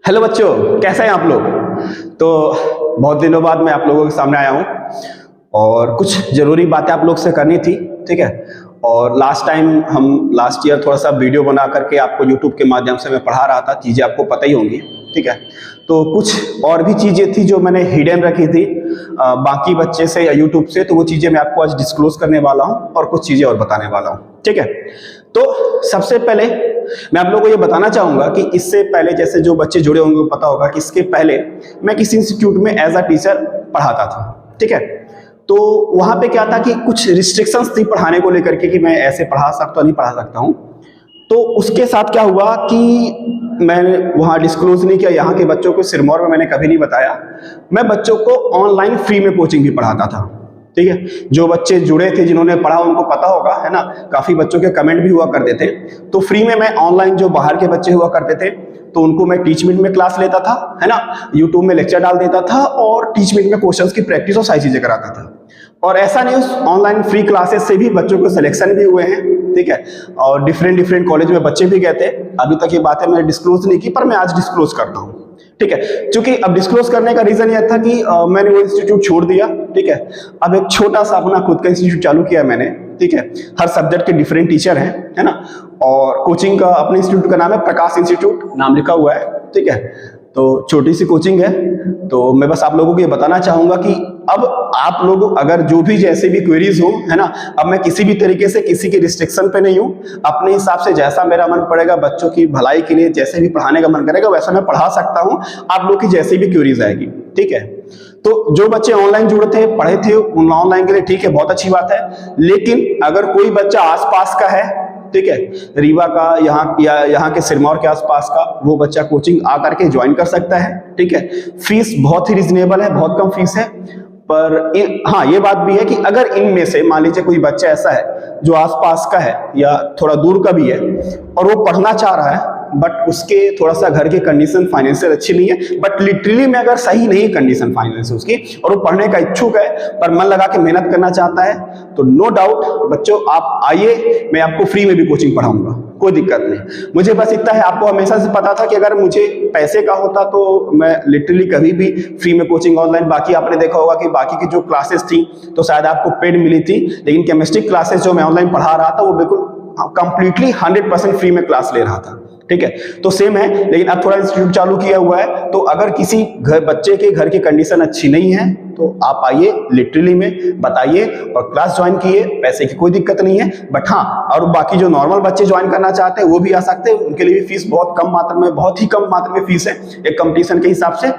Hello बच्चों, कैसे हैं आप लोग। तो बहुत दिनों बाद मैं आप लोगों के सामने आया हूँ और कुछ ज़रूरी बातें आप लोग से करनी थी। ठीक है। और लास्ट ईयर थोड़ा सा वीडियो बना करके आपको यूट्यूब के माध्यम से मैं पढ़ा रहा था, चीज़ें आपको पता ही होंगी। ठीक है। तो कुछ और भी चीज़ें थी जो मैंने हिडन रखी थी बाकी बच्चे से या यूट्यूब से, तो वो चीज़ें मैं आपको आज डिस्क्लोज करने वाला हूँ और कुछ चीज़ें और बताने वाला हूँ। ठीक है। तो सबसे पहले मैं आप लोगों को ये बताना चाहूँगा कि इससे पहले, जैसे जो बच्चे जुड़े होंगे पता होगा कि इसके पहले मैं किसी इंस्टीट्यूट में एज अ टीचर पढ़ाता था। ठीक है। तो वहाँ पे क्या था कि कुछ रिस्ट्रिक्शंस थी पढ़ाने को लेकर के कि मैं ऐसे पढ़ा सकता नहीं पढ़ा सकता हूँ। तो उसके साथ क्या हुआ कि मैंने वहाँ डिस्क्लोज नहीं किया, यहाँ के बच्चों को सिरमौर में मैंने कभी नहीं बताया। मैं बच्चों को ऑनलाइन फ्री में कोचिंग भी पढ़ाता था। ठीक है। जो बच्चे जुड़े थे, जिन्होंने पढ़ा, उनको पता होगा, है ना। काफी बच्चों के कमेंट भी हुआ करते थे। तो फ्री में मैं ऑनलाइन, जो बाहर के बच्चे हुआ करते थे, तो उनको मैं टीचमेंट में क्लास लेता था, है ना। यूट्यूब में लेक्चर डाल देता था और टीचमेंट में क्वेश्चंस की प्रैक्टिस और सारी चीजें कराता था। और ऐसा नहीं, उस ऑनलाइन फ्री क्लासेस से भी बच्चों को सिलेक्शन भी हुए हैं। ठीक है। और डिफरेंट कॉलेज में बच्चे भी गए थे। अभी तक ये बातें मैंने डिस्क्लोज नहीं की, पर मैं आज डिस्क्लोज करता हूँ। ठीक है। क्योंकि अब डिस्क्लोज करने का रीजन यह था कि मैंने वो इंस्टीट्यूट छोड़ दिया। ठीक है। अब एक छोटा सा अपना खुद का इंस्टीट्यूट चालू किया मैंने। ठीक है। हर सब्जेक्ट के डिफरेंट टीचर हैं, है ना। और कोचिंग का, अपने इंस्टीट्यूट का नाम है प्रकाश इंस्टीट्यूट, नाम लिखा हुआ है। ठीक है। तो छोटी सी कोचिंग है। तो मैं बस आप लोगों को ये बताना चाहूंगा कि अब आप लोग अगर जो भी जैसे भी क्वेरीज हो, है ना, अब मैं किसी भी तरीके से किसी के रिस्ट्रिक्शन पे नहीं हूं। अपने हिसाब से जैसा मेरा मन पड़ेगा, बच्चों की भलाई के लिए जैसे भी पढ़ाने का मन करेगा वैसा मैं पढ़ा सकता हूं। आप लोग की जैसी भी क्वेरीज आएगी। ठीक है। तो जो बच्चे ऑनलाइन जुड़े थे, पढ़े थे, उन ऑनलाइन के लिए ठीक है, बहुत अच्छी बात है। लेकिन अगर कोई बच्चा आसपास का है, ठीक है, रीवा का, यहाँ के सिरमौर के आसपास का, वो बच्चा कोचिंग आकर के ज्वाइन कर सकता है। ठीक है। फीस बहुत ही रिजनेबल है, बहुत कम फीस है। पर हाँ, ये बात भी है कि अगर इनमें से मान लीजिए कोई बच्चा ऐसा है जो आसपास का है या थोड़ा दूर का भी है और वो पढ़ना चाह रहा है, बट उसके थोड़ा सा घर की कंडीशन फाइनेंशियल अच्छी नहीं है, बट लिटरली में अगर सही नहीं कंडीशन फाइनेंशियल उसकी, और वो पढ़ने का इच्छुक है पर मन लगा के मेहनत करना चाहता है, तो नो डाउट बच्चों आप आइए, मैं आपको फ्री में भी कोचिंग पढ़ाऊंगा, कोई दिक्कत नहीं। मुझे बस इतना है, आपको हमेशा से पता था कि अगर मुझे पैसे का होता तो मैं लिटरली कभी भी फ्री में कोचिंग ऑनलाइन, बाकी आपने देखा होगा कि बाकी की जो क्लासेस थी तो शायद आपको पेड मिली थी, लेकिन केमिस्ट्री क्लासेस जो मैं ऑनलाइन पढ़ा रहा था वो बिल्कुल कंप्लीटली 100% फ्री में क्लास ले रहा था। ठीक है। तो सेम है, लेकिन अब थोड़ा इंस्टीट्यूट चालू किया हुआ है। तो अगर किसी बच्चे के घर की कंडीशन अच्छी नहीं है तो आप आइए, लिटरली में बताइए और क्लास ज्वाइन कीजिए, पैसे की कोई दिक्कत नहीं है। बट हाँ, और बाकी जो नॉर्मल बच्चे ज्वाइन करना चाहते हैं वो भी आ सकते हैं, उनके लिए भी फीस बहुत कम मात्रा में, बहुत ही कम मात्रा में फीस है एक कंपटीशन के हिसाब से।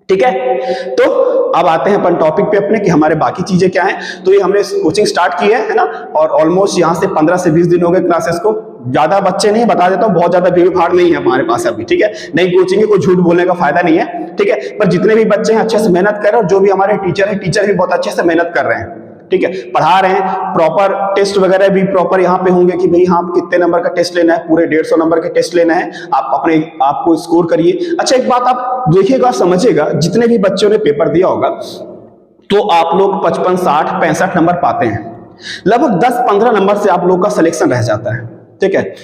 ठीक है। तो अब आते हैं अपन टॉपिक पे अपने कि हमारे बाकी चीजें क्या हैं। तो ये हमने कोचिंग स्टार्ट की है ना, और ऑलमोस्ट यहाँ से 15 से 20 दिन हो गए क्लासेस को। ज्यादा बच्चे नहीं, बता देता हूँ, बहुत ज्यादा भीड़ भाड़ नहीं है हमारे पास अभी। ठीक है। नई कोचिंग है, कोई झूठ बोलने का फायदा नहीं है। ठीक है। पर जितने भी बच्चे हैं अच्छे से मेहनत कर रहे हैं, और जो भी हमारे टीचर है, टीचर भी बहुत अच्छे से मेहनत कर रहे हैं। ठीक है। पढ़ा रहे हैं, प्रॉपर टेस्ट वगैरह भी प्रॉपर यहाँ पे होंगे कि भाई हाँ कितने नंबर का टेस्ट लेना है, पूरे 150 नंबर का टेस्ट लेना है, आप अपने आपको स्कोर करिए। अच्छा, एक बात आप देखिएगा, समझिएगा, जितने भी बच्चों ने पेपर दिया होगा तो आप लोग 55, 60, 65 नंबर पाते हैं, लगभग 10-15 नंबर से आप लोग का सिलेक्शन रह जाता है। ठीक है।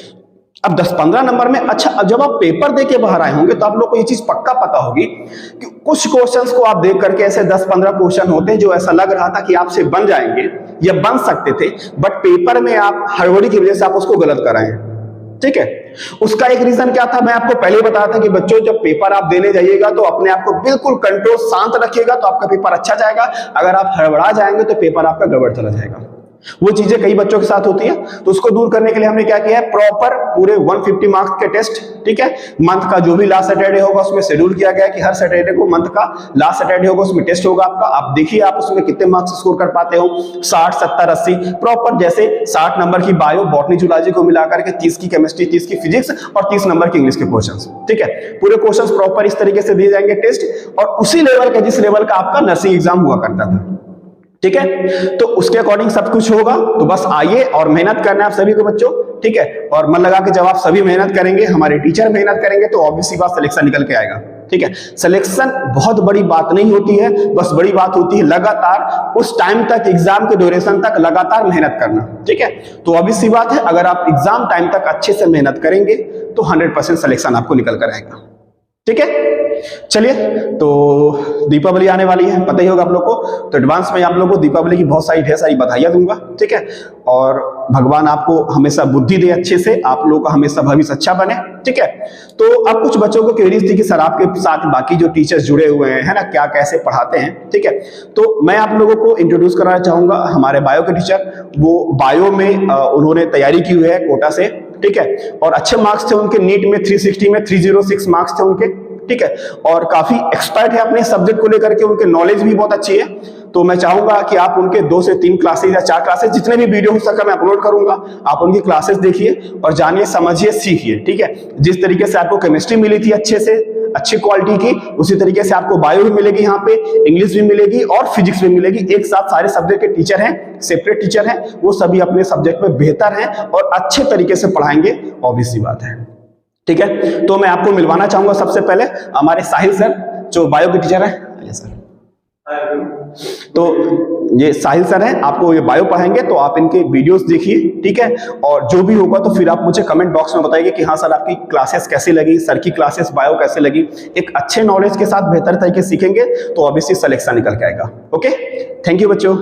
अब 10-15 नंबर में, अच्छा जब आप पेपर दे के बाहर आए होंगे तो आप लोग को ये चीज पक्का पता होगी कि कुछ क्वेश्चंस को आप देख करके, ऐसे 10-15 क्वेश्चन होते हैं जो ऐसा लग रहा था कि आपसे बन जाएंगे या बन सकते थे, बट पेपर में आप हड़बड़ी की वजह से आप उसको गलत कराएं। ठीक है। उसका एक रीजन क्या था, मैं आपको पहले बताया था कि बच्चों जब पेपर आप देने जाइएगा तो अपने आप को बिल्कुल कंट्रोल, शांत रखिएगा तो आपका पेपर अच्छा जाएगा। अगर आप हड़बड़ा जाएंगे तो पेपर आपका गड़बड़ चला जाएगा। वो चीजें कई बच्चों के साथ होती है। तो उसको दूर करने के लिए हमने क्या किया है, प्रॉपर पूरे 150 मार्क्स के टेस्ट। ठीक है। मंथ का जो भी लास्ट सैटरडे होगा उसमें शेड्यूल किया गया है कि हर सैटरडे को मंथ का लास्ट सैटरडे होगा, उसमें टेस्ट होगा आपका। आप देखिए आप उसमें कितने मार्क्स स्कोर कर पाते हो, 60, 70, 80 प्रॉपर। जैसे 60 नंबर की बायो, बॉटनी, जूलॉजी को मिलाकर के 30 की केमिस्ट्री, 30 की फिजिक्स और 30 नंबर की इंग्लिश के क्वेश्चंस। ठीक है। पूरे क्वेश्चंस प्रॉपर इस तरीके से दिए जाएंगे टेस्ट, और उसी लेवल का जिस लेवल का आपका नर्सिंग एग्जाम हुआ करता था। ठीक है। तो उसके अकॉर्डिंग सब कुछ होगा। तो बस आइए और मेहनत करना है आप सभी को बच्चों। ठीक है। और मन लगा के जब आप सभी मेहनत करेंगे, हमारे टीचर मेहनत करेंगे, तो ऑब्वियसली बात सिलेक्शन निकल के आएगा। ठीक है। सिलेक्शन बहुत बड़ी बात नहीं होती है, बस बड़ी बात होती है लगातार उस टाइम तक, एग्जाम के ड्यूरेशन तक लगातार मेहनत करना। ठीक है। तो ऑब्वियसली बात है, अगर आप एग्जाम टाइम तक अच्छे से मेहनत करेंगे तो 100% सिलेक्शन आपको निकल कर आएगा। ठीक है। चलिए, तो दीपावली आने वाली है, पता ही होगा आप लोग को, तो एडवांस में आप लोगों को दीपावली की बहुत सारी ढेर सारी बधाइयां दूंगा, ठीक है। और भगवान आपको हमेशा बुद्धि दे अच्छे से, आप लोगों का हमेशा भविष्य अच्छा बने, ठीक है। तो अब कुछ बच्चों को क्वेरीज थी कि सर आपके साथ बाकी जो टीचर्स जुड़े हुए हैं, है ना, क्या कैसे पढ़ाते हैं, ठीक है। तो मैं आप लोगों को इंट्रोड्यूस कराना चाहूंगा हमारे बायो के टीचर। वो बायो में उन्होंने तैयारी की हुई है कोटा से, ठीक है, और अच्छे मार्क्स थे उनके, नीट में 360 में 306 मार्क्स थे उनके, ठीक है, और काफी एक्सपर्ट है अपने सब्जेक्ट को लेकर के, उनके नॉलेज भी बहुत अच्छी है। तो मैं चाहूंगा कि आप उनके 2 से 3 क्लासेस या 4 क्लासेस, जितने भी वीडियो हो सका मैं अपलोड करूंगा, आप उनकी क्लासेस देखिए और जानिए, समझिए, सीखिए, ठीक है। जिस तरीके से आपको केमिस्ट्री मिली थी अच्छे से, अच्छी क्वालिटी की, उसी तरीके से आपको बायो भी मिलेगी, यहाँ पे इंग्लिश भी मिलेगी और फिजिक्स भी मिलेगी। एक साथ सारे सब्जेक्ट के टीचर हैं, सेपरेट टीचर हैं, वो सभी अपने सब्जेक्ट में बेहतर हैं और अच्छे तरीके से पढ़ाएंगे, ऑब्वियस सी बात है, ठीक है। तो मैं आपको मिलवाना चाहूंगा सबसे पहले हमारे साहिल सर, जो बायो के टीचर है सर। तो ये साहिल सर हैं, आपको ये बायो पढ़ाएंगे, तो आप इनके वीडियोस देखिए, ठीक है। और जो भी होगा तो फिर आप मुझे कमेंट बॉक्स में बताइए कि हाँ सर आपकी क्लासेस कैसी लगी, सर की क्लासेस बायो कैसे लगी। एक अच्छे नॉलेज के साथ बेहतर तरीके से सीखेंगे तो ऑब्वियसली सिलेक्शन निकल के आएगा। ओके, थैंक यू बच्चों।